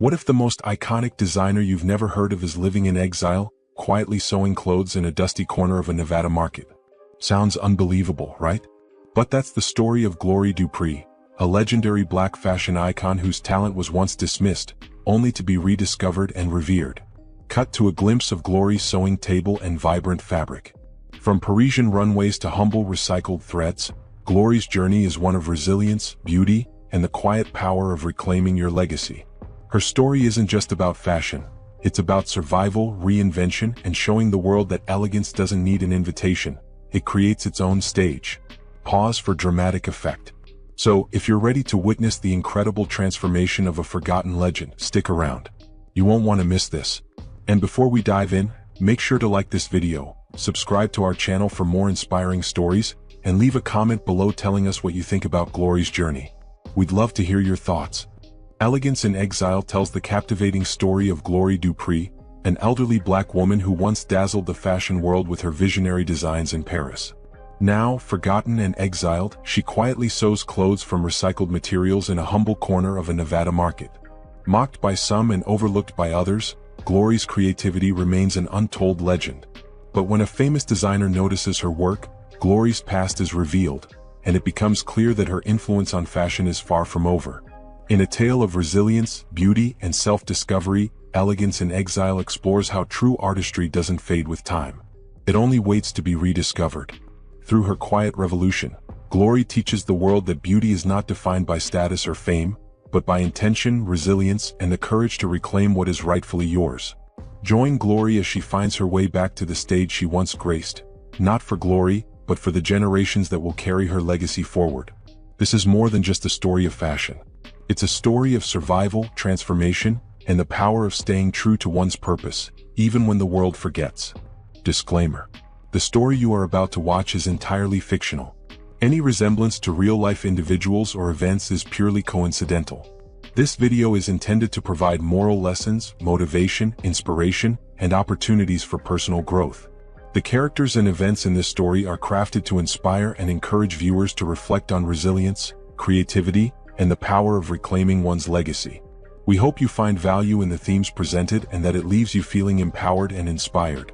What if the most iconic designer you've never heard of is living in exile, quietly sewing clothes in a dusty corner of a Nevada market? Sounds unbelievable, right? But that's the story of Glory Dupree, a legendary black fashion icon whose talent was once dismissed, only to be rediscovered and revered. Cut to a glimpse of Glory's sewing table and vibrant fabric. From Parisian runways to humble recycled threads, Glory's journey is one of resilience, beauty, and the quiet power of reclaiming your legacy. Her story isn't just about fashion. It's about survival, reinvention, and showing the world that elegance doesn't need an invitation. It creates its own stage. Pause for dramatic effect. So, if you're ready to witness the incredible transformation of a forgotten legend, stick around. You won't want to miss this. And before we dive in, make sure to like this video, subscribe to our channel for more inspiring stories, and leave a comment below telling us what you think about Glory's journey. We'd love to hear your thoughts. Elegance in Exile tells the captivating story of Glory Dupree, an elderly black woman who once dazzled the fashion world with her visionary designs in Paris. Now, forgotten and exiled, she quietly sews clothes from recycled materials in a humble corner of a Nevada market. Mocked by some and overlooked by others, Glory's creativity remains an untold legend. But when a famous designer notices her work, Glory's past is revealed, and it becomes clear that her influence on fashion is far from over. In a tale of resilience, beauty, and self-discovery, Elegance in Exile explores how true artistry doesn't fade with time. It only waits to be rediscovered. Through her quiet revolution, Glory teaches the world that beauty is not defined by status or fame, but by intention, resilience, and the courage to reclaim what is rightfully yours. Join Glory as she finds her way back to the stage she once graced, not for glory, but for the generations that will carry her legacy forward. This is more than just a story of fashion. It's a story of survival, transformation, and the power of staying true to one's purpose, even when the world forgets. Disclaimer: the story you are about to watch is entirely fictional. Any resemblance to real-life individuals or events is purely coincidental. This video is intended to provide moral lessons, motivation, inspiration, and opportunities for personal growth. The characters and events in this story are crafted to inspire and encourage viewers to reflect on resilience, creativity, and the power of reclaiming one's legacy. We hope you find value in the themes presented and that it leaves you feeling empowered and inspired.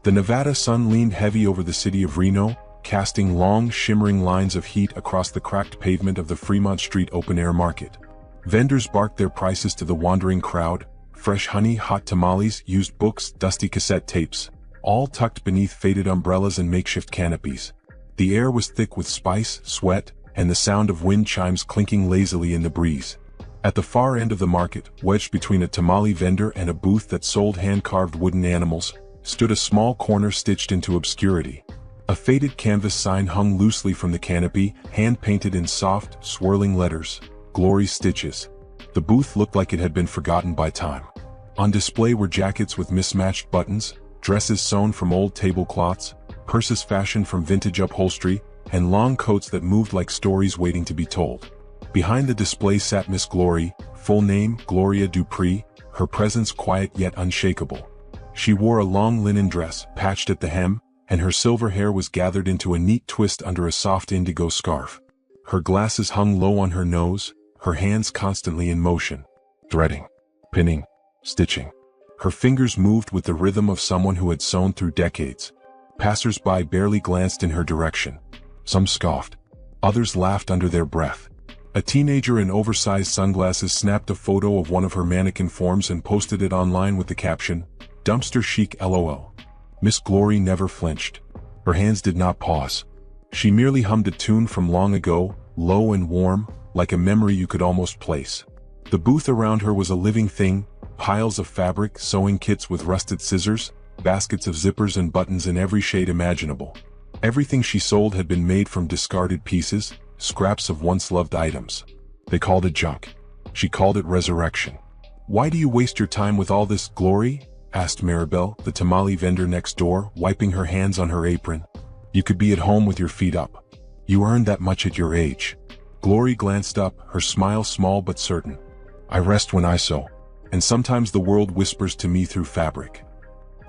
The Nevada sun leaned heavy over the city of Reno, casting long, shimmering lines of heat across the cracked pavement of the Fremont Street open-air market. Vendors barked their prices to the wandering crowd: fresh honey, hot tamales, used books, dusty cassette tapes, all tucked beneath faded umbrellas and makeshift canopies. The air was thick with spice, sweat, and the sound of wind chimes clinking lazily in the breeze. At the far end of the market, wedged between a tamale vendor and a booth that sold hand-carved wooden animals, stood a small corner stitched into obscurity. A faded canvas sign hung loosely from the canopy, hand-painted in soft, swirling letters: Glory Stitches. The booth looked like it had been forgotten by time. On display were jackets with mismatched buttons, dresses sewn from old tablecloths, purses fashioned from vintage upholstery, and long coats that moved like stories waiting to be told. Behind the display sat Miss Glory, full name Gloria Dupree, her presence quiet yet unshakable. She wore a long linen dress, patched at the hem, and her silver hair was gathered into a neat twist under a soft indigo scarf. Her glasses hung low on her nose, her hands constantly in motion, threading, pinning, stitching. Her fingers moved with the rhythm of someone who had sewn through decades. Passersby barely glanced in her direction. Some scoffed. Others laughed under their breath. A teenager in oversized sunglasses snapped a photo of one of her mannequin forms and posted it online with the caption, "Dumpster chic LOL." Miss Glory never flinched. Her hands did not pause. She merely hummed a tune from long ago, low and warm, like a memory you could almost place. The booth around her was a living thing: piles of fabric, sewing kits with rusted scissors, baskets of zippers and buttons in every shade imaginable. Everything she sold had been made from discarded pieces, scraps of once-loved items. They called it junk. She called it resurrection. "Why do you waste your time with all this, Glory?" asked Maribel, the tamale vendor next door, wiping her hands on her apron. "You could be at home with your feet up. You earned that much at your age." Glory glanced up, her smile small but certain. "I rest when I sew, and sometimes the world whispers to me through fabric."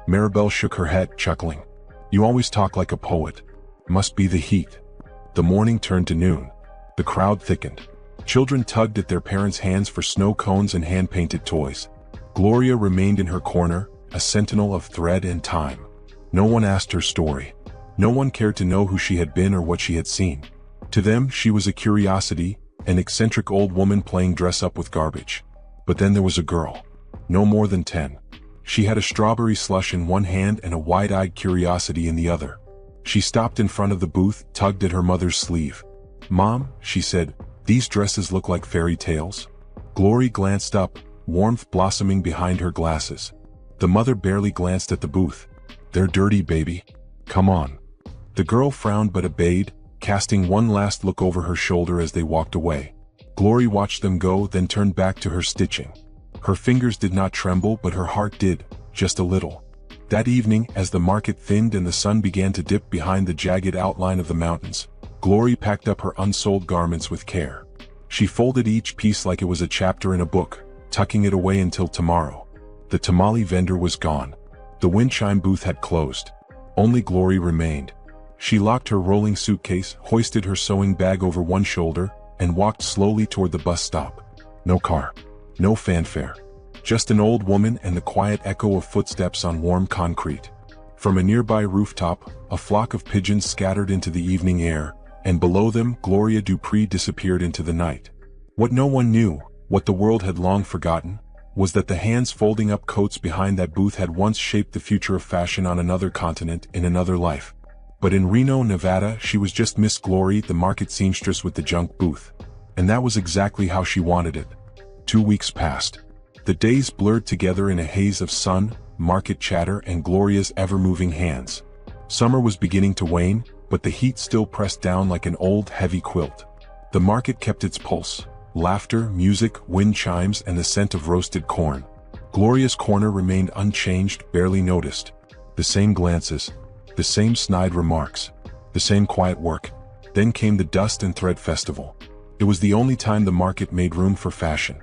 Maribel shook her head, chuckling. "You always talk like a poet. Must be the heat." The morning turned to noon. The crowd thickened. Children tugged at their parents' hands for snow cones and hand-painted toys. Gloria remained in her corner, a sentinel of thread and time. No one asked her story. No one cared to know who she had been or what she had seen. To them, she was a curiosity, an eccentric old woman playing dress-up with garbage. But then there was a girl. No more than 10. She had a strawberry slush in one hand and a wide-eyed curiosity in the other. She stopped in front of the booth, tugged at her mother's sleeve. "Mom," she said, "these dresses look like fairy tales." Glory glanced up, warmth blossoming behind her glasses. The mother barely glanced at the booth. "They're dirty, baby. Come on." The girl frowned but obeyed, casting one last look over her shoulder as they walked away. Glory watched them go, then turned back to her stitching. Her fingers did not tremble, but her heart did, just a little. That evening, as the market thinned and the sun began to dip behind the jagged outline of the mountains, Glory packed up her unsold garments with care. She folded each piece like it was a chapter in a book, tucking it away until tomorrow. The tamale vendor was gone. The wind chime booth had closed. Only Glory remained. She locked her rolling suitcase, hoisted her sewing bag over one shoulder, and walked slowly toward the bus stop. No car. No fanfare. Just an old woman and the quiet echo of footsteps on warm concrete. From a nearby rooftop, a flock of pigeons scattered into the evening air, and below them, Glory Dupree disappeared into the night. What no one knew, what the world had long forgotten, was that the hands folding up coats behind that booth had once shaped the future of fashion on another continent, in another life. But in Reno, Nevada, she was just Miss Glory, the market seamstress with the junk booth. And that was exactly how she wanted it. 2 weeks passed. The days blurred together in a haze of sun, market chatter, and Gloria's ever-moving hands. Summer was beginning to wane, but the heat still pressed down like an old, heavy quilt. The market kept its pulse. Laughter, music, wind chimes, and the scent of roasted corn. Gloria's corner remained unchanged, barely noticed. The same glances, the same snide remarks, the same quiet work. Then came the Dust and Thread Festival. It was the only time the market made room for fashion.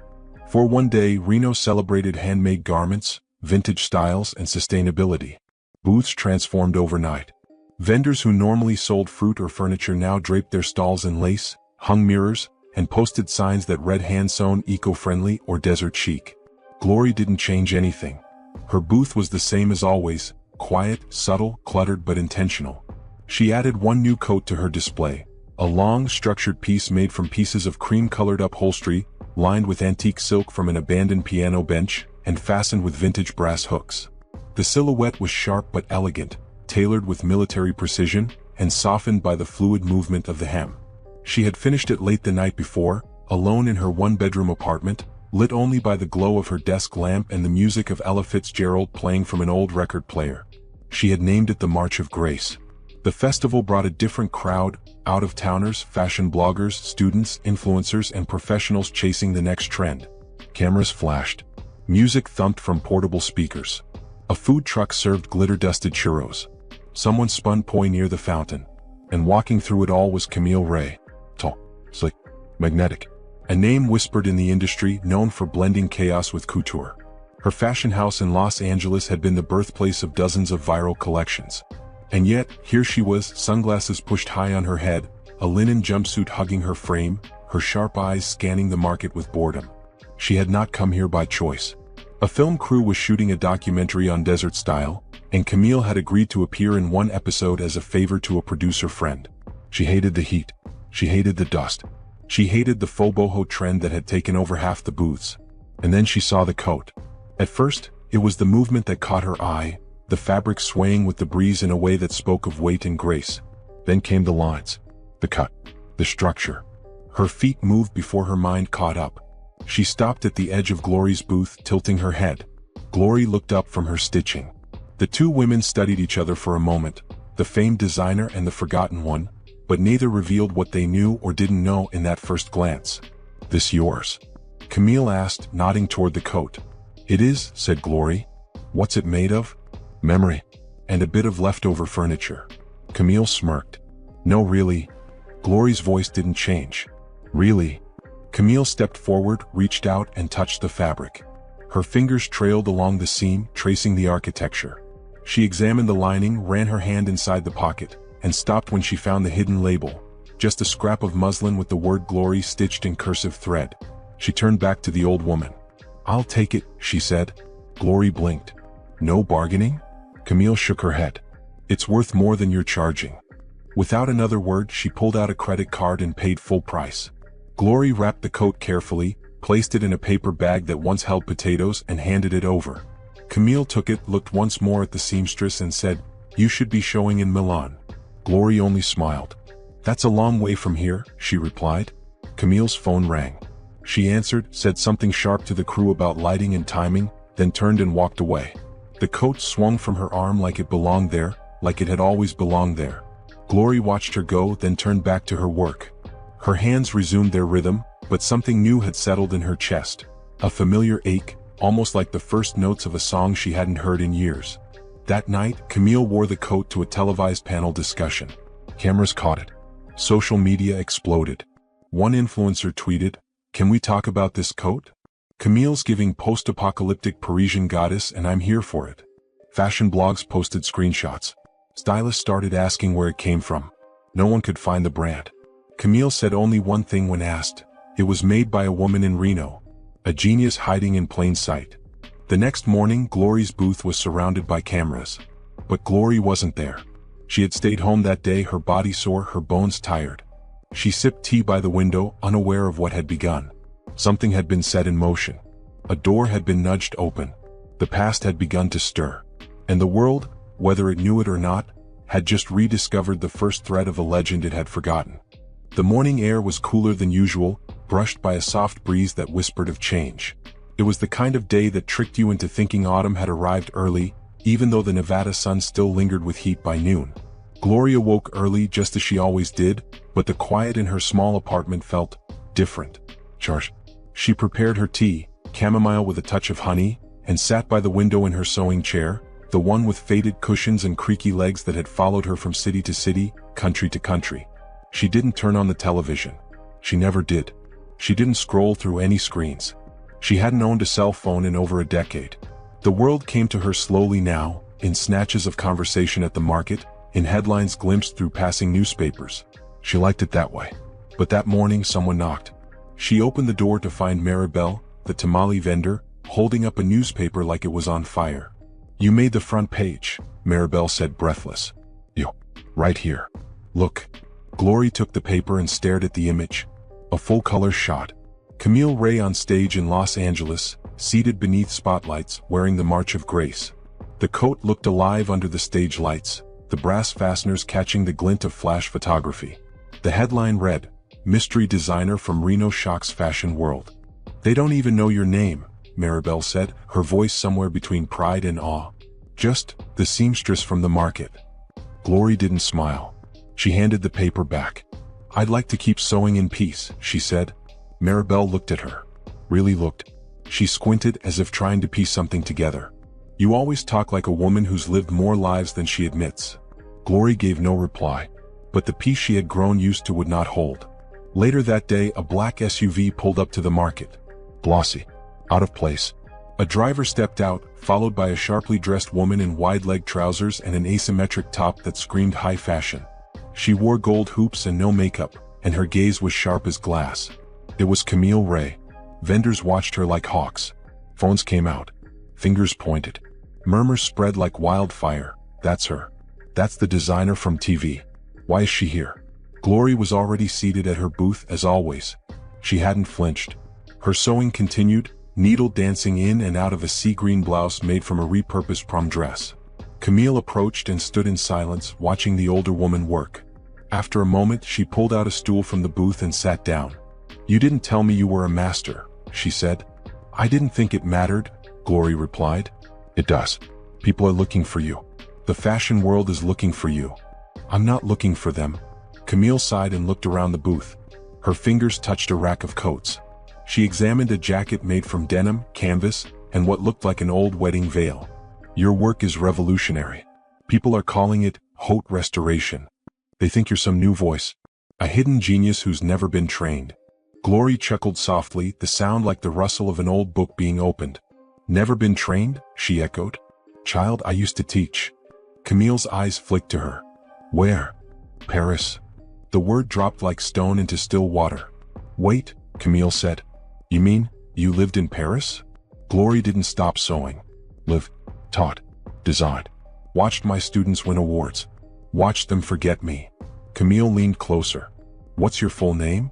For one day, Reno celebrated handmade garments, vintage styles, and sustainability. Booths transformed overnight. Vendors who normally sold fruit or furniture now draped their stalls in lace, hung mirrors, and posted signs that read hand-sewn, eco-friendly, or desert chic. Glory didn't change anything. Her booth was the same as always, quiet, subtle, cluttered but intentional. She added one new coat to her display, a long, structured piece made from pieces of cream-colored upholstery, lined with antique silk from an abandoned piano bench, and fastened with vintage brass hooks. The silhouette was sharp but elegant, tailored with military precision, and softened by the fluid movement of the hem. She had finished it late the night before, alone in her one-bedroom apartment, lit only by the glow of her desk lamp and the music of Ella Fitzgerald playing from an old record player. She had named it the March of Grace. The festival brought a different crowd, out-of-towners, fashion bloggers, students, influencers, and professionals chasing the next trend. Cameras flashed. Music thumped from portable speakers. A food truck served glitter-dusted churros. Someone spun poi near the fountain. And walking through it all was Camille Ray. Tall, slick, magnetic. A name whispered in the industry, known for blending chaos with couture. Her fashion house in Los Angeles had been the birthplace of dozens of viral collections. And yet, here she was, sunglasses pushed high on her head, a linen jumpsuit hugging her frame, her sharp eyes scanning the market with boredom. She had not come here by choice. A film crew was shooting a documentary on desert style, and Camille had agreed to appear in one episode as a favor to a producer friend. She hated the heat. She hated the dust. She hated the faux boho trend that had taken over half the booths. And then she saw the coat. At first, it was the movement that caught her eye, the fabric swaying with the breeze in a way that spoke of weight and grace. Then came the lines, the cut, the structure. Her feet moved before her mind caught up. She stopped at the edge of Glory's booth, tilting her head. Glory looked up from her stitching. The two women studied each other for a moment, the famed designer and the forgotten one, but neither revealed what they knew or didn't know in that first glance. "This yours?" Camille asked, nodding toward the coat. "It is," said Glory. "What's it made of?" "Memory. And a bit of leftover furniture." Camille smirked. "No, really." Glory's voice didn't change. "Really?" Camille stepped forward, reached out, and touched the fabric. Her fingers trailed along the seam, tracing the architecture. She examined the lining, ran her hand inside the pocket, and stopped when she found the hidden label, just a scrap of muslin with the word Glory stitched in cursive thread. She turned back to the old woman. "I'll take it," she said. Glory blinked. "No bargaining?" Camille shook her head. "It's worth more than you're charging." Without another word, she pulled out a credit card and paid full price. Glory wrapped the coat carefully, placed it in a paper bag that once held potatoes, and handed it over. Camille took it, looked once more at the seamstress and said, "You should be showing in Milan." Glory only smiled. "That's a long way from here," she replied. Camille's phone rang. She answered, said something sharp to the crew about lighting and timing, then turned and walked away. The coat swung from her arm like it belonged there, like it had always belonged there. Glory watched her go, then turned back to her work. Her hands resumed their rhythm, but something new had settled in her chest. A familiar ache, almost like the first notes of a song she hadn't heard in years. That night, Camille wore the coat to a televised panel discussion. Cameras caught it. Social media exploded. One influencer tweeted, "Can we talk about this coat? Camille's giving post-apocalyptic Parisian goddess and I'm here for it." Fashion blogs posted screenshots. Stylists started asking where it came from. No one could find the brand. Camille said only one thing when asked. It was made by a woman in Reno. A genius hiding in plain sight. The next morning, Glory's booth was surrounded by cameras. But Glory wasn't there. She had stayed home that day, her body sore, her bones tired. She sipped tea by the window, unaware of what had begun. Something had been set in motion. A door had been nudged open. The past had begun to stir. And the world, whether it knew it or not, had just rediscovered the first thread of a legend it had forgotten. The morning air was cooler than usual, brushed by a soft breeze that whispered of change. It was the kind of day that tricked you into thinking autumn had arrived early, even though the Nevada sun still lingered with heat by noon. Gloria woke early just as she always did, but the quiet in her small apartment felt different. Charged. She prepared her tea, chamomile with a touch of honey, and sat by the window in her sewing chair, the one with faded cushions and creaky legs that had followed her from city to city, country to country. She didn't turn on the television. She never did. She didn't scroll through any screens. She hadn't owned a cell phone in over a decade. The world came to her slowly now, in snatches of conversation at the market, in headlines glimpsed through passing newspapers. She liked it that way. But that morning someone knocked. She opened the door to find Maribel, the tamale vendor, holding up a newspaper like it was on fire. "You made the front page," Maribel said, breathless. "Yo, right here. Look." Glory took the paper and stared at the image. A full-color shot. Camille Ray on stage in Los Angeles, seated beneath spotlights, wearing the March of Grace. The coat looked alive under the stage lights, the brass fasteners catching the glint of flash photography. The headline read, "Mystery designer from Reno shocks fashion world." "They don't even know your name," Maribel said, her voice somewhere between pride and awe. "Just the seamstress from the market." Glory didn't smile. She handed the paper back. "I'd like to keep sewing in peace," she said. Maribel looked at her. Really looked. She squinted as if trying to piece something together. "You always talk like a woman who's lived more lives than she admits." Glory gave no reply. But the peace she had grown used to would not hold. Later that day, a black SUV pulled up to the market. Glossy. Out of place. A driver stepped out, followed by a sharply dressed woman in wide-leg trousers and an asymmetric top that screamed high fashion. She wore gold hoops and no makeup, and her gaze was sharp as glass. It was Camille Ray. Vendors watched her like hawks. Phones came out. Fingers pointed. Murmurs spread like wildfire. "That's her. That's the designer from TV. Why is she here?" Glory was already seated at her booth as always. She hadn't flinched. Her sewing continued, needle dancing in and out of a sea green blouse made from a repurposed prom dress. Camille approached and stood in silence, watching the older woman work. After a moment, she pulled out a stool from the booth and sat down. "You didn't tell me you were a master," she said. "I didn't think it mattered," Glory replied. "It does. People are looking for you. The fashion world is looking for you." "I'm not looking for them." Camille sighed and looked around the booth. Her fingers touched a rack of coats. She examined a jacket made from denim, canvas, and what looked like an old wedding veil. "Your work is revolutionary. People are calling it haute restoration. They think you're some new voice. A hidden genius who's never been trained." Glory chuckled softly, the sound like the rustle of an old book being opened. "Never been trained?" she echoed. "Child, I used to teach." Camille's eyes flicked to her. "Where?" "Paris." The word dropped like stone into still water. Wait, Camille said. You mean, you lived in Paris? Glory didn't stop sewing. Lived, taught, designed. Watched my students win awards. Watched them forget me. Camille leaned closer. What's your full name?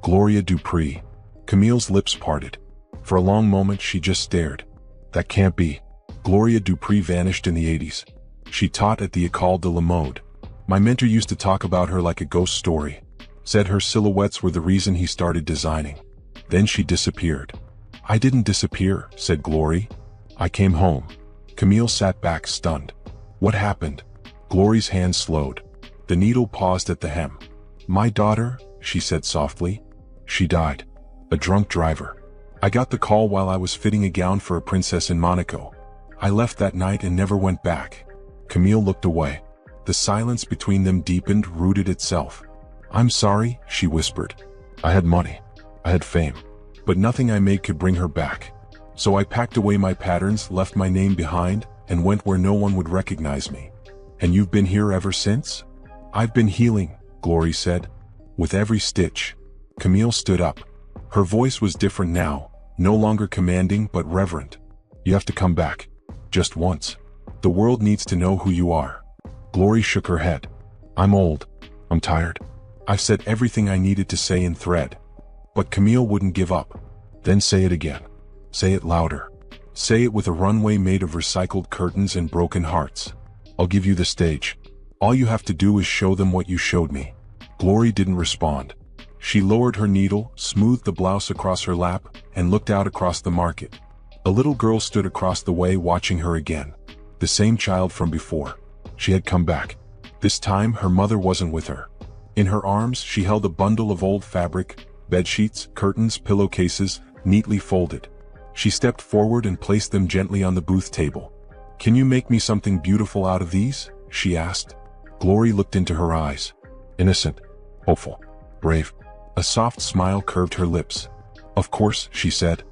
Glory Dupree. Camille's lips parted. For a long moment she just stared. That can't be. Glory Dupree vanished in the 80s. She taught at the École de la Mode. My mentor used to talk about her like a ghost story. Said her silhouettes were the reason he started designing. Then she disappeared. I didn't disappear, said Glory. I came home. Camille sat back stunned. What happened? Glory's hand slowed. The needle paused at the hem. My daughter, she said softly. She died. A drunk driver. I got the call while I was fitting a gown for a princess in Monaco. I left that night and never went back. Camille looked away. The silence between them deepened, rooted itself. I'm sorry, she whispered. I had money. I had fame. But nothing I made could bring her back. So I packed away my patterns, left my name behind, and went where no one would recognize me. And you've been here ever since? I've been healing, Glory said. With every stitch. Camille stood up. Her voice was different now, no longer commanding but reverent. You have to come back. Just once. The world needs to know who you are. Glory shook her head. I'm old. I'm tired. I've said everything I needed to say in thread. But Camille wouldn't give up. Then say it again. Say it louder. Say it with a runway made of recycled curtains and broken hearts. I'll give you the stage. All you have to do is show them what you showed me. Glory didn't respond. She lowered her needle, smoothed the blouse across her lap, and looked out across the market. A little girl stood across the way watching her again. The same child from before. She had come back. This time her mother wasn't with her. In her arms she held a bundle of old fabric, bedsheets, curtains, pillowcases, neatly folded. She stepped forward and placed them gently on the booth table. Can you make me something beautiful out of these? She asked. Glory looked into her eyes. Innocent, hopeful, brave. A soft smile curved her lips. Of course, she said.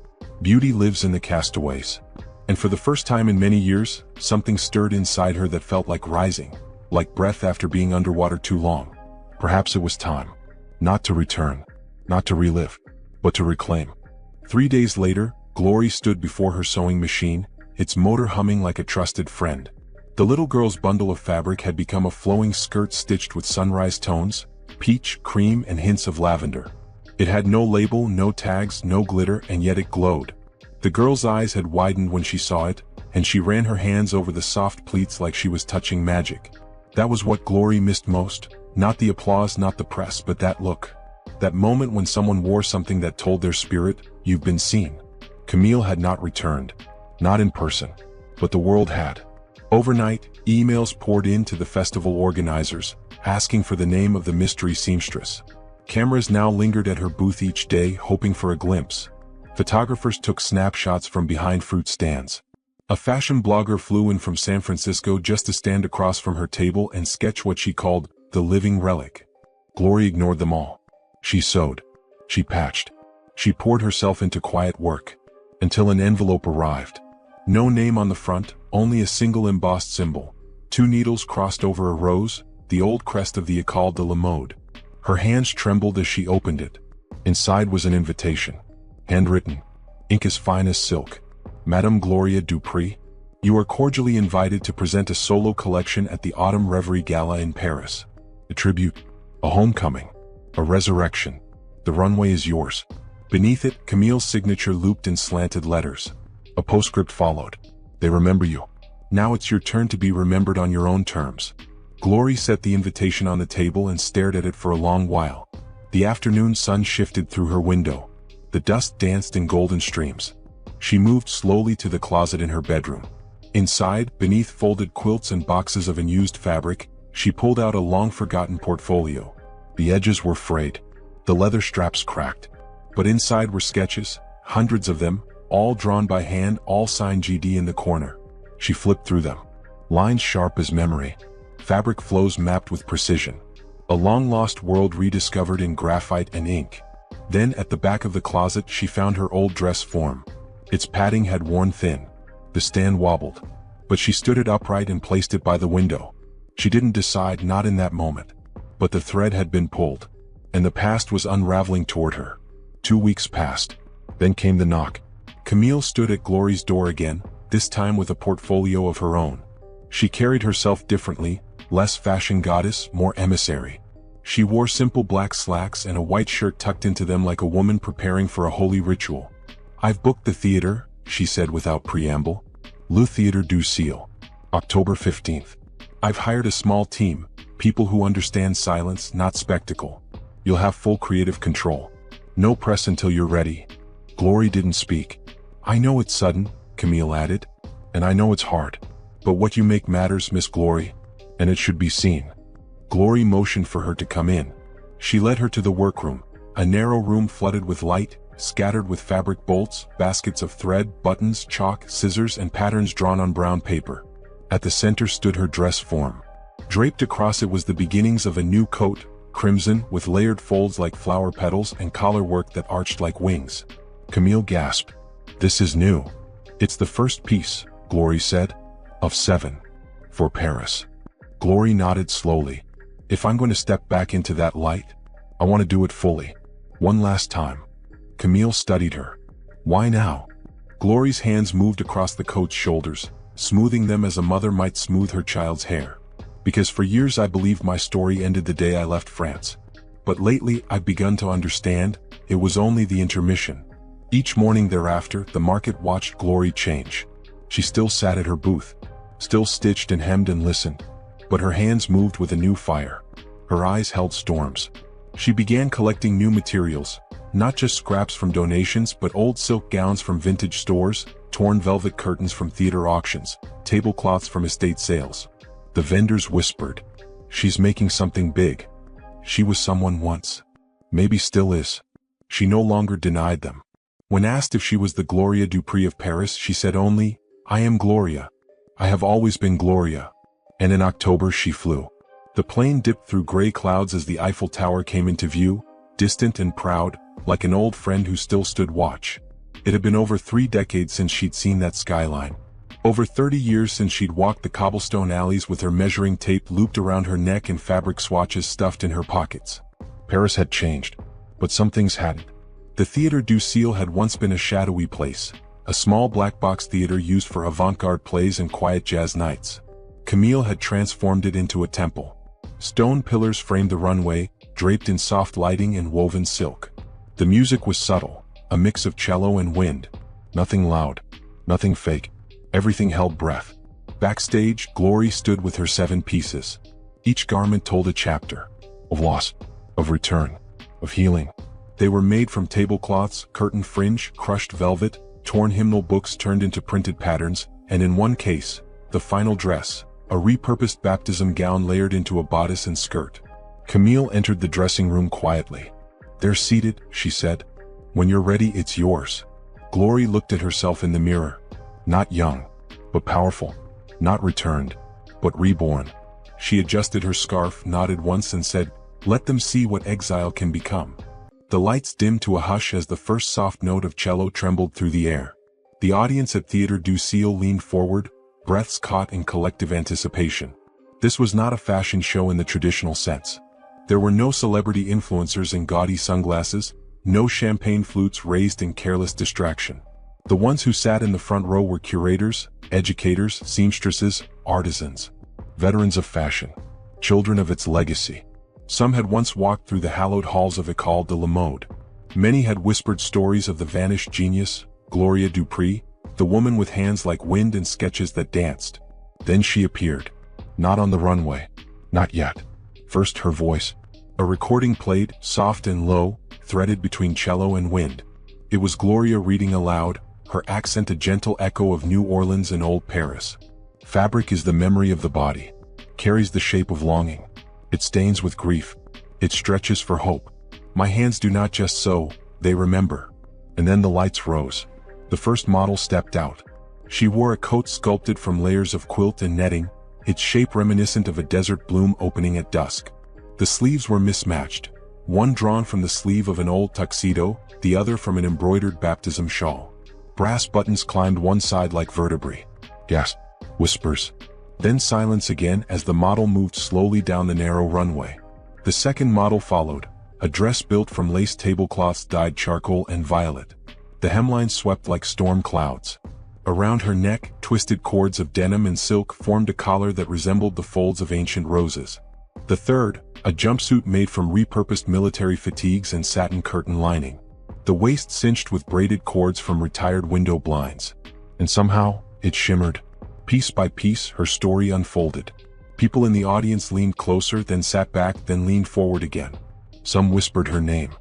Beauty lives in the castaways. And for the first time in many years, something stirred inside her that felt like rising, like breath after being underwater too long. Perhaps it was time. Not to return, not to relive, but to reclaim. 3 days later, Glory stood before her sewing machine, its motor humming like a trusted friend. The little girl's bundle of fabric had become a flowing skirt stitched with sunrise tones, peach, cream, and hints of lavender. It had no label, no tags, no glitter, and yet it glowed. The girl's eyes had widened when she saw it, and she ran her hands over the soft pleats like she was touching magic. That was what Glory missed most, not the applause, not the press, but that look. That moment when someone wore something that told their spirit, you've been seen. Camille had not returned. Not in person. But the world had. Overnight, emails poured in to the festival organizers, asking for the name of the mystery seamstress. Cameras now lingered at her booth each day, hoping for a glimpse. Photographers took snapshots from behind fruit stands. A fashion blogger flew in from San Francisco just to stand across from her table and sketch what she called the living relic. Glory ignored them all. She sewed. She patched. She poured herself into quiet work. Until an envelope arrived. No name on the front, only a single embossed symbol. 2 needles crossed over a rose, the old crest of the École de la Mode. Her hands trembled as she opened it. Inside was an invitation. Handwritten. Ink as fine as silk. Madame Gloria Dupree, you are cordially invited to present a solo collection at the Autumn Reverie Gala in Paris. A tribute. A homecoming. A resurrection. The runway is yours. Beneath it, Camille's signature looped in slanted letters. A postscript followed. They remember you. Now it's your turn to be remembered on your own terms. Glory set the invitation on the table and stared at it for a long while. The afternoon sun shifted through her window. The dust danced in golden streams. She moved slowly to the closet in her bedroom. Inside, beneath folded quilts and boxes of unused fabric, she pulled out a long-forgotten portfolio. The edges were frayed. The leather straps cracked. But inside were sketches, hundreds of them, all drawn by hand, all signed GD in the corner. She flipped through them. Lines sharp as memory. Fabric flows mapped with precision. A long-lost world rediscovered in graphite and ink. Then, at the back of the closet, she found her old dress form. Its padding had worn thin. The stand wobbled. But she stood it upright and placed it by the window. She didn't decide, not in that moment. But the thread had been pulled, and the past was unraveling toward her. 2 weeks passed. Then came the knock. Camille stood at Glory's door again, this time with a portfolio of her own. She carried herself differently, less fashion goddess, more emissary. She wore simple black slacks and a white shirt tucked into them like a woman preparing for a holy ritual. "I've booked the theater," she said without preamble. "Le Théâtre du Ciel. October 15th. I've hired a small team, people who understand silence, not spectacle. You'll have full creative control. No press until you're ready." Glory didn't speak. "I know it's sudden," Camille added, "and I know it's hard. But what you make matters, Miss Glory, and it should be seen." Glory motioned for her to come in. She led her to the workroom, a narrow room flooded with light, scattered with fabric bolts, baskets of thread, buttons, chalk, scissors, and patterns drawn on brown paper. At the center stood her dress form. Draped across it was the beginnings of a new coat, crimson, with layered folds like flower petals and collar work that arched like wings. Camille gasped. "This is new." "It's the first piece," Glory said, "of 7. For Paris." Glory nodded slowly. "If I'm going to step back into that light, I want to do it fully. One last time." Camille studied her. "Why now?" Glory's hands moved across the coat's shoulders, smoothing them as a mother might smooth her child's hair. "Because for years I believed my story ended the day I left France. But lately I've begun to understand, it was only the intermission." Each morning thereafter, the market watched Glory change. She still sat at her booth, still stitched and hemmed and listened, but her hands moved with a new fire. Her eyes held storms. She began collecting new materials, not just scraps from donations but old silk gowns from vintage stores, torn velvet curtains from theater auctions, tablecloths from estate sales. The vendors whispered, "She's making something big." She was someone once. Maybe still is. She no longer denied them. When asked if she was the Gloria Dupree of Paris, she said only, "I am Gloria. I have always been Gloria." And in October she flew. The plane dipped through gray clouds as the Eiffel Tower came into view, distant and proud, like an old friend who still stood watch. It had been over 3 decades since she'd seen that skyline. Over 30 years since she'd walked the cobblestone alleys with her measuring tape looped around her neck and fabric swatches stuffed in her pockets. Paris had changed, but some things hadn't. The Théâtre du Ciel had once been a shadowy place, a small black box theater used for avant-garde plays and quiet jazz nights. Camille had transformed it into a temple. Stone pillars framed the runway, draped in soft lighting and woven silk. The music was subtle, a mix of cello and wind. Nothing loud, nothing fake. Everything held breath. Backstage, Glory stood with her 7 pieces. Each garment told a chapter. Of loss, of return, of healing. They were made from tablecloths, curtain fringe, crushed velvet, torn hymnal books turned into printed patterns, and in one case, the final dress, a repurposed baptism gown layered into a bodice and skirt. Camille entered the dressing room quietly. "They're seated," she said. "When you're ready, it's yours." Glory looked at herself in the mirror. Not young, but powerful. Not returned, but reborn. She adjusted her scarf, nodded once and said, "Let them see what Exile can become." The lights dimmed to a hush as the first soft note of cello trembled through the air. The audience at Théâtre du Ciel leaned forward, breaths caught in collective anticipation. This was not a fashion show in the traditional sense. There were no celebrity influencers in gaudy sunglasses, no champagne flutes raised in careless distraction. The ones who sat in the front row were curators, educators, seamstresses, artisans, veterans of fashion, children of its legacy. Some had once walked through the hallowed halls of École de la Mode. Many had whispered stories of the vanished genius, Gloria Dupree, the woman with hands like wind and sketches that danced. Then she appeared. Not on the runway. Not yet. First her voice. A recording played, soft and low, threaded between cello and wind. It was Gloria reading aloud, her accent a gentle echo of New Orleans and Old Paris. "Fabric is the memory of the body. Carries the shape of longing. It stains with grief. It stretches for hope. My hands do not just sew, they remember." And then the lights rose. The first model stepped out. She wore a coat sculpted from layers of quilt and netting, its shape reminiscent of a desert bloom opening at dusk. The sleeves were mismatched, one drawn from the sleeve of an old tuxedo, the other from an embroidered baptism shawl. Brass buttons climbed one side like vertebrae. Gasp, whispers. Then silence again as the model moved slowly down the narrow runway. The second model followed, a dress built from lace tablecloths dyed charcoal and violet. The hemline swept like storm clouds. Around her neck, twisted cords of denim and silk formed a collar that resembled the folds of ancient roses. The third, a jumpsuit made from repurposed military fatigues and satin curtain lining. The waist cinched with braided cords from retired window blinds. And somehow, it shimmered. Piece by piece, her story unfolded. People in the audience leaned closer, then sat back, then leaned forward again. Some whispered her name,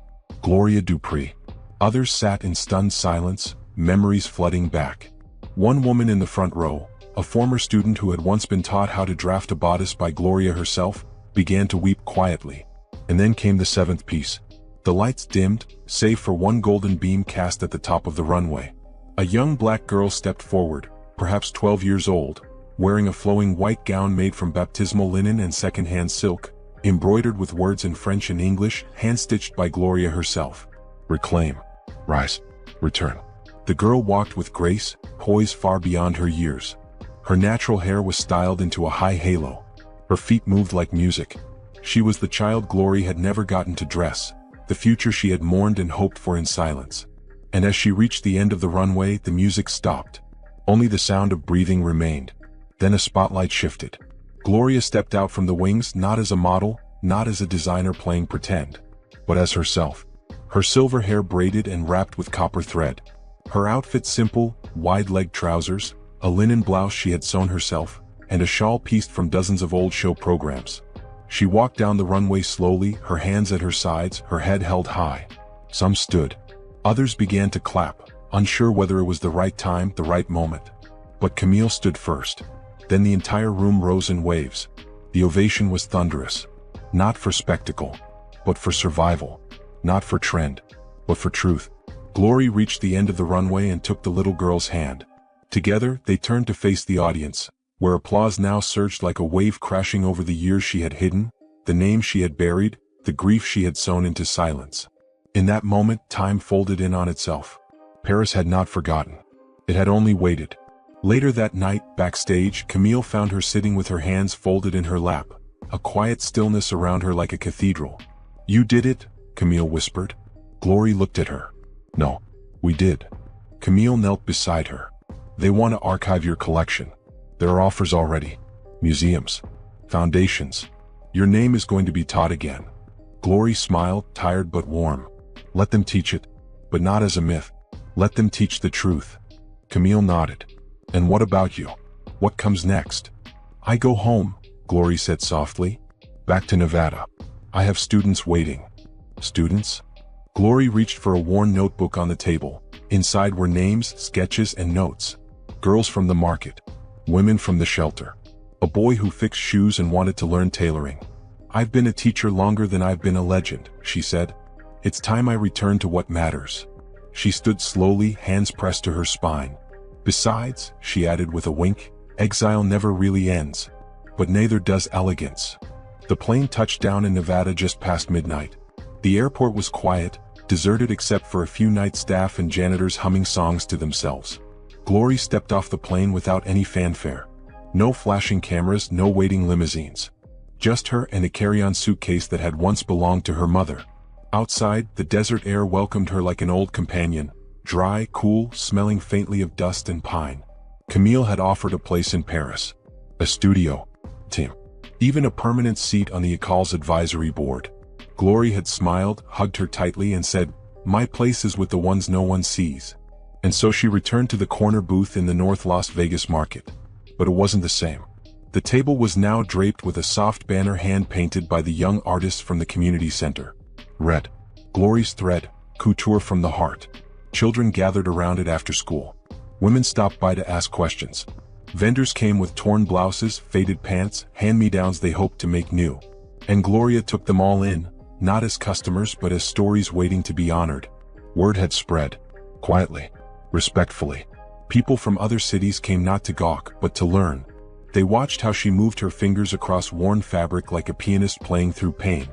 Glory Dupree. Others sat in stunned silence, memories flooding back. One woman in the front row, a former student who had once been taught how to draft a bodice by Gloria herself, began to weep quietly. And then came the seventh piece. The lights dimmed, save for one golden beam cast at the top of the runway. A young black girl stepped forward, perhaps 12 years old, wearing a flowing white gown made from baptismal linen and second-hand silk, embroidered with words in French and English, hand-stitched by Gloria herself. Reclaim. Rise. Return. The girl walked with grace, poise far beyond her years. Her natural hair was styled into a high halo. Her feet moved like music. She was the child Glory had never gotten to dress, the future she had mourned and hoped for in silence. And as she reached the end of the runway, the music stopped. Only the sound of breathing remained. Then a spotlight shifted. Gloria stepped out from the wings, not as a model, not as a designer playing pretend, but as herself. Her silver hair braided and wrapped with copper thread. Her outfit simple, wide-legged trousers, a linen blouse she had sewn herself, and a shawl pieced from dozens of old show programs. She walked down the runway slowly, her hands at her sides, her head held high. Some stood. Others began to clap, unsure whether it was the right time, the right moment. But Camille stood first. Then the entire room rose in waves. The ovation was thunderous. Not for spectacle, but for survival. Not for trend, but for truth. Glory reached the end of the runway and took the little girl's hand. Together, they turned to face the audience, where applause now surged like a wave crashing over the years she had hidden, the names she had buried, the grief she had sown into silence. In that moment, time folded in on itself. Paris had not forgotten. It had only waited. Later that night, backstage, Camille found her sitting with her hands folded in her lap, a quiet stillness around her like a cathedral. "You did it?" Camille whispered. Glory looked at her. "No, we did." Camille knelt beside her. "They want to archive your collection. There are offers already. Museums. Foundations. Your name is going to be taught again." Glory smiled, tired but warm. "Let them teach it, but not as a myth. Let them teach the truth." Camille nodded. "And what about you? What comes next?" "I go home," Glory said softly. "Back to Nevada. I have students waiting." "Students?" Glory reached for a worn notebook on the table. Inside were names, sketches, and notes. Girls from the market. Women from the shelter. A boy who fixed shoes and wanted to learn tailoring. "I've been a teacher longer than I've been a legend," she said. "It's time I return to what matters." She stood slowly, hands pressed to her spine. "Besides," she added with a wink, "exile never really ends. But neither does elegance." The plane touched down in Nevada just past midnight. The airport was quiet, deserted except for a few night staff and janitors humming songs to themselves. Glory stepped off the plane without any fanfare. No flashing cameras, no waiting limousines. Just her and a carry-on suitcase that had once belonged to her mother. Outside, the desert air welcomed her like an old companion, dry, cool, smelling faintly of dust and pine. Camille had offered a place in Paris. A studio. Team. Even a permanent seat on the Ecole's advisory board. Glory had smiled, hugged her tightly and said, "My place is with the ones no one sees." And so she returned to the corner booth in the North Las Vegas market. But it wasn't the same. The table was now draped with a soft banner hand-painted by the young artists from the community center. Red. Glory's thread, couture from the heart. Children gathered around it after school. Women stopped by to ask questions. Vendors came with torn blouses, faded pants, hand-me-downs they hoped to make new. And Gloria took them all in, not as customers but as stories waiting to be honored. Word had spread. Quietly. Respectfully. People from other cities came not to gawk, but to learn. They watched how she moved her fingers across worn fabric like a pianist playing through pain.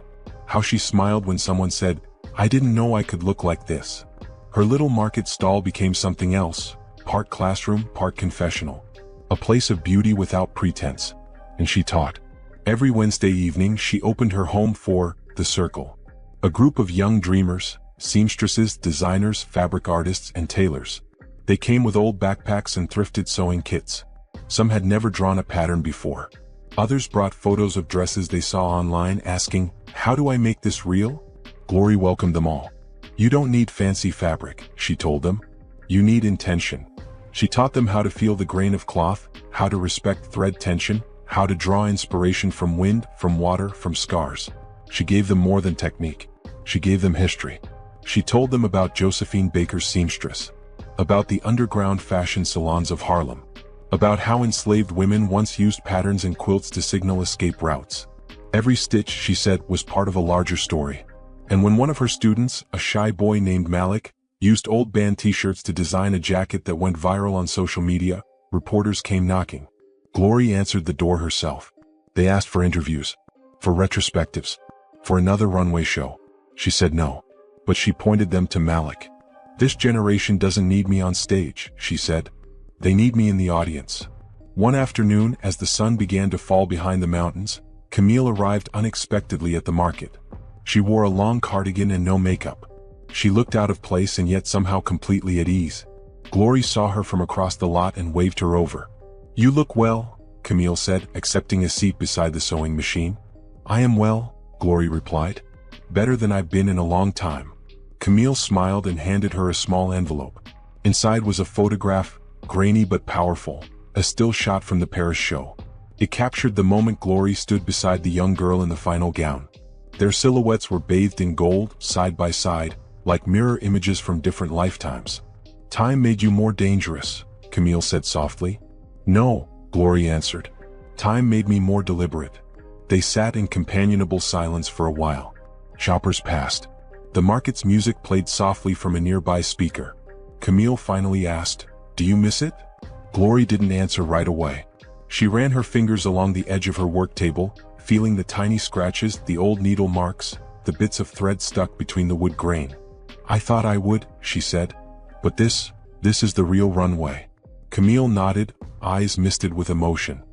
How she smiled when someone said, "I didn't know I could look like this." Her little market stall became something else, part classroom, part confessional. A place of beauty without pretense. And she taught. Every Wednesday evening she opened her home for The Circle, a group of young dreamers, seamstresses, designers, fabric artists, and tailors. They came with old backpacks and thrifted sewing kits. Some had never drawn a pattern before. Others brought photos of dresses they saw online asking, "How do I make this real?" Glory welcomed them all. "You don't need fancy fabric," she told them. "You need intention." She taught them how to feel the grain of cloth, how to respect thread tension, how to draw inspiration from wind, from water, from scars. She gave them more than technique. She gave them history. She told them about Josephine Baker's seamstress, about the underground fashion salons of Harlem, about how enslaved women once used patterns and quilts to signal escape routes. Every stitch, she said, was part of a larger story. And when one of her students, a shy boy named Malik, used old band t-shirts to design a jacket that went viral on social media, reporters came knocking. Glory answered the door herself. They asked for interviews, for retrospectives, for another runway show. She said no. But she pointed them to Malik. "This generation doesn't need me on stage," she said. "They need me in the audience." One afternoon, as the sun began to fall behind the mountains, Camille arrived unexpectedly at the market. She wore a long cardigan and no makeup. She looked out of place and yet somehow completely at ease. Glory saw her from across the lot and waved her over. "You look well," Camille said, accepting a seat beside the sewing machine. "I am well," Glory replied. "Better than I've been in a long time." Camille smiled and handed her a small envelope. Inside was a photograph, grainy but powerful, a still shot from the Paris show. It captured the moment Glory stood beside the young girl in the final gown. Their silhouettes were bathed in gold, side by side, like mirror images from different lifetimes. "Time made you more dangerous," Camille said softly. "No," Glory answered. "Time made me more deliberate." They sat in companionable silence for a while. Shoppers passed. The market's music played softly from a nearby speaker. Camille finally asked, "Do you miss it?" Glory didn't answer right away. She ran her fingers along the edge of her work table, feeling the tiny scratches, the old needle marks, the bits of thread stuck between the wood grain. "I thought I would," she said. "But this is the real runway." Camille nodded, eyes misted with emotion.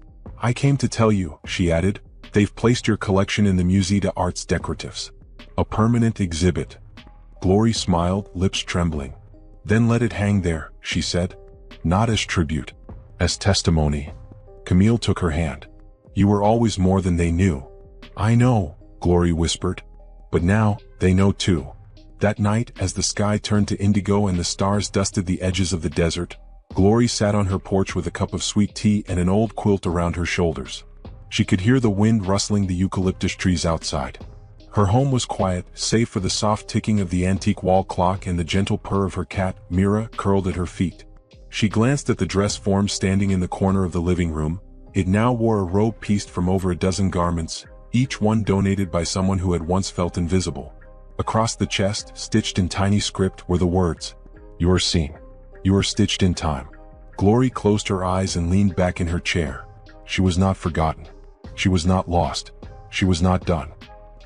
"I came to tell you," she added, "they've placed your collection in the Musée d'Arts Décoratifs. A permanent exhibit." Glory smiled, lips trembling. "Then let it hang there," she said. "Not as tribute, as testimony." Camille took her hand. "You were always more than they knew." "I know," Glory whispered. "But now, they know too." That night, as the sky turned to indigo and the stars dusted the edges of the desert, Glory sat on her porch with a cup of sweet tea and an old quilt around her shoulders. She could hear the wind rustling the eucalyptus trees outside. Her home was quiet, save for the soft ticking of the antique wall clock and the gentle purr of her cat, Mira, curled at her feet. She glanced at the dress form standing in the corner of the living room. It now wore a robe pieced from over a dozen garments, each one donated by someone who had once felt invisible. Across the chest, stitched in tiny script, were the words, "You are seen. You are stitched in time." Glory closed her eyes and leaned back in her chair. She was not forgotten. She was not lost. She was not done.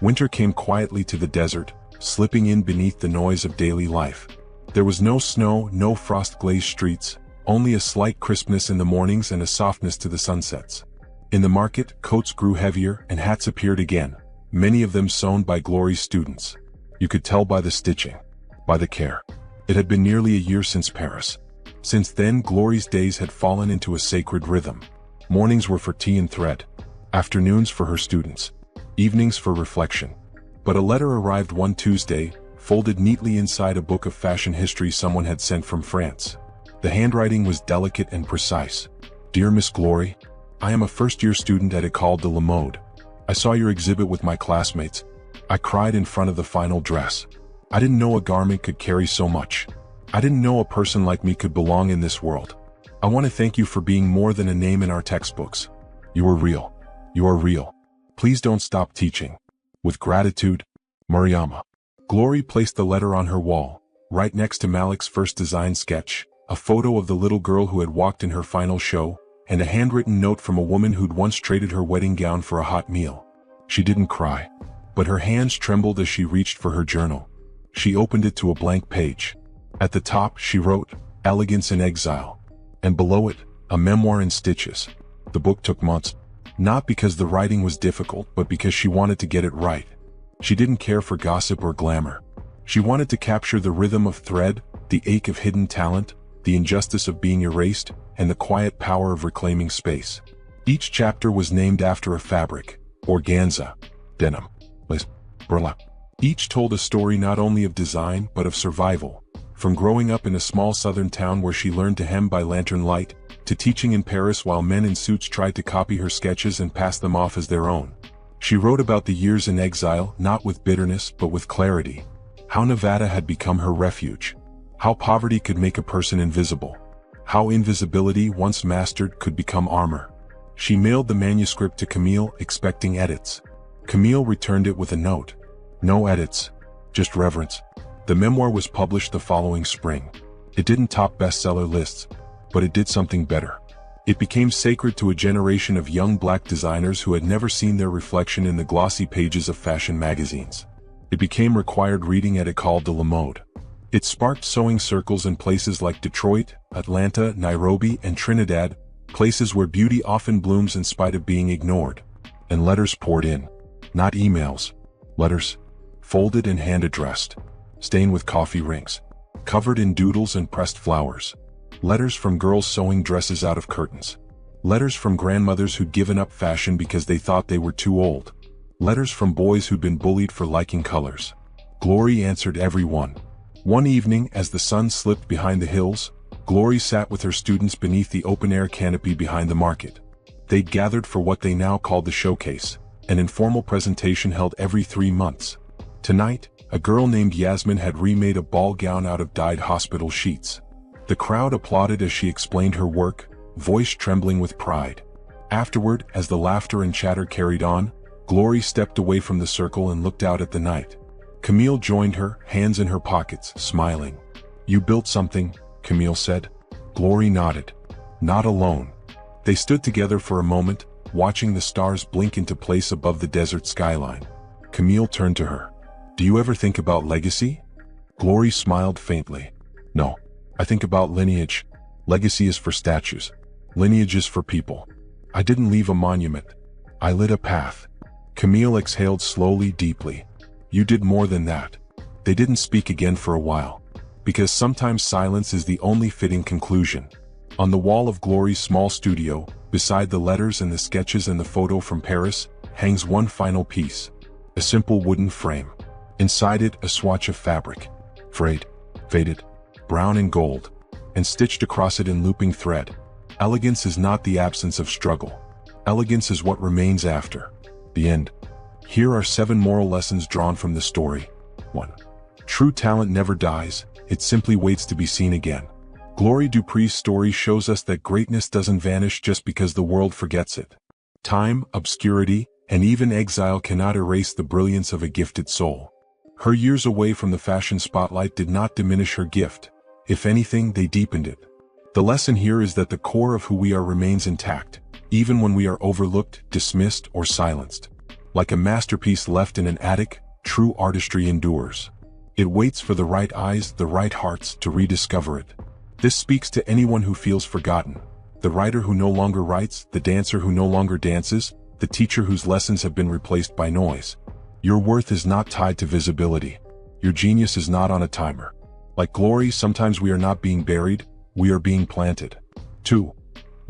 Winter came quietly to the desert, slipping in beneath the noise of daily life. There was no snow, no frost-glazed streets, only a slight crispness in the mornings and a softness to the sunsets. In the market, coats grew heavier and hats appeared again, many of them sewn by Glory's students. You could tell by the stitching, by the care. It had been nearly a year since Paris. Since then, Glory's days had fallen into a sacred rhythm. Mornings were for tea and thread, afternoons for her students, evenings for reflection. But a letter arrived one Tuesday, folded neatly inside a book of fashion history someone had sent from France. The handwriting was delicate and precise. "Dear Miss Glory, I am a first-year student at École de la Mode. I saw your exhibit with my classmates. I cried in front of the final dress. I didn't know a garment could carry so much. I didn't know a person like me could belong in this world. I want to thank you for being more than a name in our textbooks. You are real. You are real. Please don't stop teaching. With gratitude, Mariama." Glory placed the letter on her wall, right next to Malik's first design sketch, a photo of the little girl who had walked in her final show, and a handwritten note from a woman who'd once traded her wedding gown for a hot meal. She didn't cry, but her hands trembled as she reached for her journal. She opened it to a blank page. At the top, she wrote, "Elegance in Exile," and below it, "A memoir in stitches." The book took months. Not because the writing was difficult, but because she wanted to get it right. She didn't care for gossip or glamour. She wanted to capture the rhythm of thread, the ache of hidden talent, the injustice of being erased, and the quiet power of reclaiming space. Each chapter was named after a fabric: organza, denim, lace, burlap. Each told a story not only of design but of survival, from growing up in a small southern town where she learned to hem by lantern light, to teaching in Paris while men in suits tried to copy her sketches and pass them off as their own. She wrote about the years in exile, not with bitterness but with clarity. How Nevada had become her refuge. How poverty could make a person invisible. How invisibility, once mastered, could become armor. She mailed the manuscript to Camille, expecting edits. Camille returned it with a note. No edits, just reverence. The memoir was published the following spring. It didn't top bestseller lists, but it did something better. It became sacred to a generation of young black designers who had never seen their reflection in the glossy pages of fashion magazines. It became required reading at École de la Mode. It sparked sewing circles in places like Detroit, Atlanta, Nairobi, and Trinidad, places where beauty often blooms in spite of being ignored. And letters poured in. Not emails. Letters. Folded and hand-addressed. Stained with coffee rings. Covered in doodles and pressed flowers. Letters from girls sewing dresses out of curtains. Letters from grandmothers who'd given up fashion because they thought they were too old. Letters from boys who'd been bullied for liking colors. Glory answered every one. One evening, as the sun slipped behind the hills, Glory sat with her students beneath the open-air canopy behind the market. They'd gathered for what they now called the showcase, an informal presentation held every 3 months. Tonight, a girl named Yasmin had remade a ball gown out of dyed hospital sheets. The crowd applauded as she explained her work, voice trembling with pride. Afterward, as the laughter and chatter carried on, Glory stepped away from the circle and looked out at the night. Camille joined her, hands in her pockets, smiling. "You built something," Camille said. Glory nodded. Not alone. They stood together for a moment, watching the stars blink into place above the desert skyline. Camille turned to her. "Do you ever think about legacy?" Glory smiled faintly. "No. I think about lineage. Legacy is for statues. Lineage is for people. I didn't leave a monument. I lit a path." Camille exhaled slowly, deeply. "You did more than that." They didn't speak again for a while. Because sometimes silence is the only fitting conclusion. On the wall of Glory's small studio, beside the letters and the sketches and the photo from Paris, hangs one final piece. A simple wooden frame. Inside it, a swatch of fabric. Frayed, faded, brown and gold, and stitched across it in looping thread. Elegance is not the absence of struggle. Elegance is what remains after the end. Here are 7 moral lessons drawn from the story. 1. True talent never dies, it simply waits to be seen again. Glory Dupree's story shows us that greatness doesn't vanish just because the world forgets it. Time, obscurity, and even exile cannot erase the brilliance of a gifted soul. Her years away from the fashion spotlight did not diminish her gift. If anything, they deepened it. The lesson here is that the core of who we are remains intact, even when we are overlooked, dismissed, or silenced. Like a masterpiece left in an attic, true artistry endures. It waits for the right eyes, the right hearts, to rediscover it. This speaks to anyone who feels forgotten. The writer who no longer writes, the dancer who no longer dances, the teacher whose lessons have been replaced by noise. Your worth is not tied to visibility. Your genius is not on a timer. Like Glory, sometimes we are not being buried, we are being planted. 2.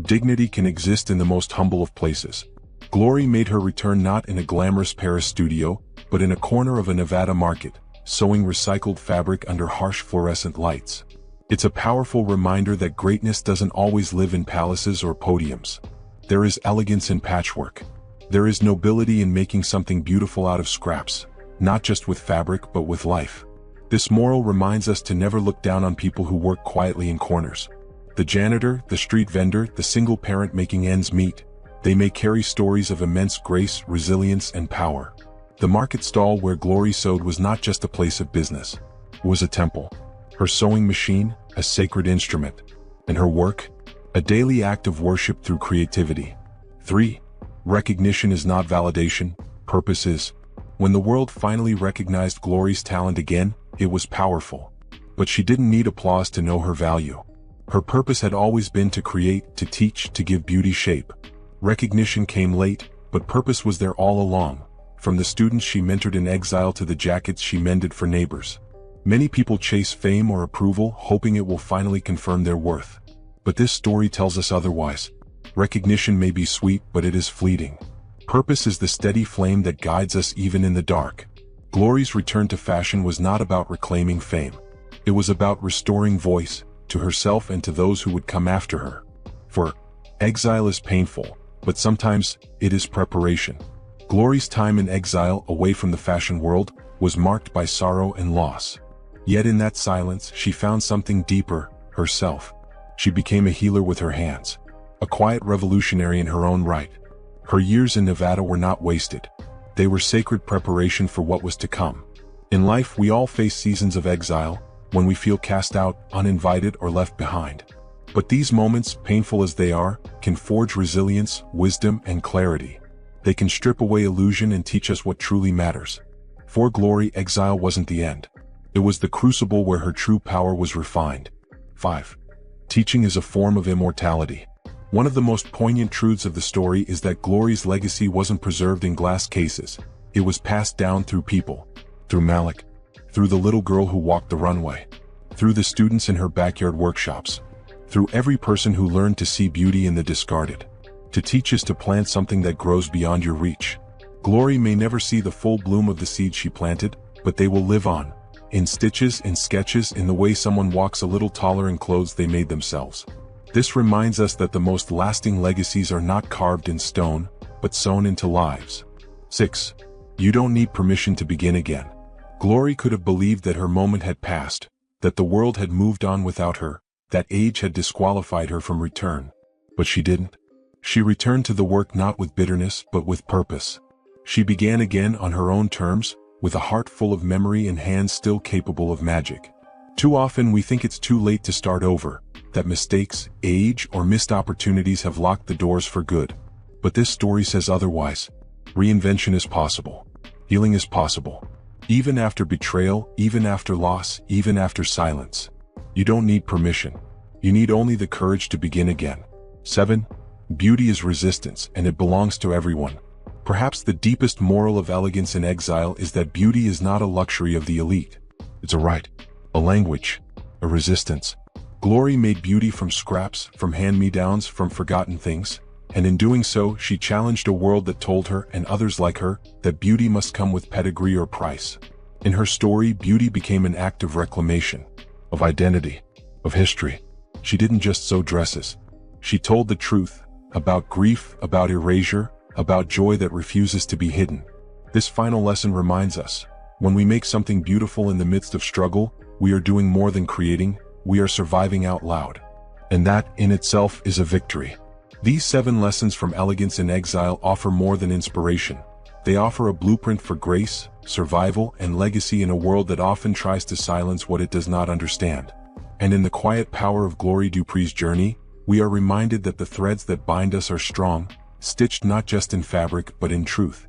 Dignity can exist in the most humble of places. Glory made her return not in a glamorous Paris studio, but in a corner of a Nevada market, sewing recycled fabric under harsh fluorescent lights. It's a powerful reminder that greatness doesn't always live in palaces or podiums. There is elegance in patchwork. There is nobility in making something beautiful out of scraps, not just with fabric but with life. This moral reminds us to never look down on people who work quietly in corners. The janitor, the street vendor, the single parent making ends meet. They may carry stories of immense grace, resilience, and power. The market stall where Glory sewed was not just a place of business. It was a temple. Her sewing machine, a sacred instrument. And her work, a daily act of worship through creativity. 3. Recognition is not validation, purpose is. When the world finally recognized Glory's talent again, it was powerful. But she didn't need applause to know her value. Her purpose had always been to create, to teach, to give beauty shape. Recognition came late, but purpose was there all along, from the students she mentored in exile to the jackets she mended for neighbors. Many people chase fame or approval, hoping it will finally confirm their worth. But this story tells us otherwise. Recognition may be sweet, but it is fleeting. Purpose is the steady flame that guides us even in the dark. Glory's return to fashion was not about reclaiming fame. It was about restoring voice to herself and to those who would come after her. For exile is painful, but sometimes it is preparation. Glory's time in exile away from the fashion world was marked by sorrow and loss. Yet in that silence, she found something deeper, herself. She became a healer with her hands, a quiet revolutionary in her own right. Her years in Nevada were not wasted. They were sacred preparation for what was to come. In life, we all face seasons of exile, when we feel cast out, uninvited, or left behind. But these moments, painful as they are, can forge resilience, wisdom, and clarity. They can strip away illusion and teach us what truly matters. For Glory, exile wasn't the end. It was the crucible where her true power was refined. 5. Teaching is a form of immortality. One of the most poignant truths of the story is that Glory's legacy wasn't preserved in glass cases. It was passed down through people. Through Malik. Through the little girl who walked the runway. Through the students in her backyard workshops. Through every person who learned to see beauty in the discarded. To teach is to plant something that grows beyond your reach. Glory may never see the full bloom of the seeds she planted, but they will live on. In stitches, in sketches, in the way someone walks a little taller in clothes they made themselves. This reminds us that the most lasting legacies are not carved in stone, but sewn into lives. 6. You don't need permission to begin again. Glory could have believed that her moment had passed, that the world had moved on without her, that age had disqualified her from return. But she didn't. She returned to the work not with bitterness, but with purpose. She began again on her own terms, with a heart full of memory and hands still capable of magic. Too often we think it's too late to start over, that mistakes, age, or missed opportunities have locked the doors for good. But this story says otherwise. Reinvention is possible. Healing is possible. Even after betrayal, even after loss, even after silence. You don't need permission. You need only the courage to begin again. 7. Beauty is resistance, and it belongs to everyone. Perhaps the deepest moral of Elegance in Exile is that beauty is not a luxury of the elite. It's a right, a language, a resistance. Glory made beauty from scraps, from hand-me-downs, from forgotten things, and in doing so, she challenged a world that told her, and others like her, that beauty must come with pedigree or price. In her story, beauty became an act of reclamation, of identity, of history. She didn't just sew dresses. She told the truth, about grief, about erasure, about joy that refuses to be hidden. This final lesson reminds us, when we make something beautiful in the midst of struggle, we are doing more than creating, we are surviving out loud. And that, in itself, is a victory. These 7 lessons from Elegance in Exile offer more than inspiration. They offer a blueprint for grace, survival, and legacy in a world that often tries to silence what it does not understand. And in the quiet power of Glory Dupree's journey, we are reminded that the threads that bind us are strong, stitched not just in fabric but in truth.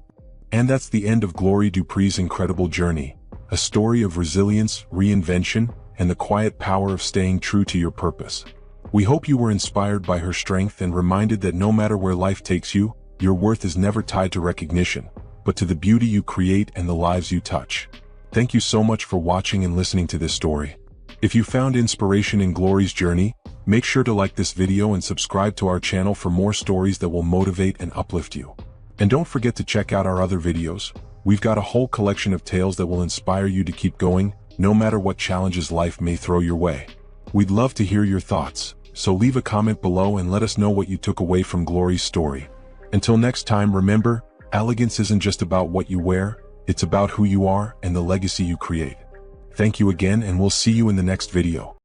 And that's the end of Glory Dupree's incredible journey, a story of resilience, reinvention, and the quiet power of staying true to your purpose. We hope you were inspired by her strength and reminded that no matter where life takes you, your worth is never tied to recognition, but to the beauty you create and the lives you touch. Thank you so much for watching and listening to this story. If you found inspiration in Glory's journey, make sure to like this video and subscribe to our channel for more stories that will motivate and uplift you. And don't forget to check out our other videos. We've got a whole collection of tales that will inspire you to keep going, no matter what challenges life may throw your way. We'd love to hear your thoughts, so leave a comment below and let us know what you took away from Glory's story. Until next time, remember, elegance isn't just about what you wear, it's about who you are and the legacy you create. Thank you again, and we'll see you in the next video.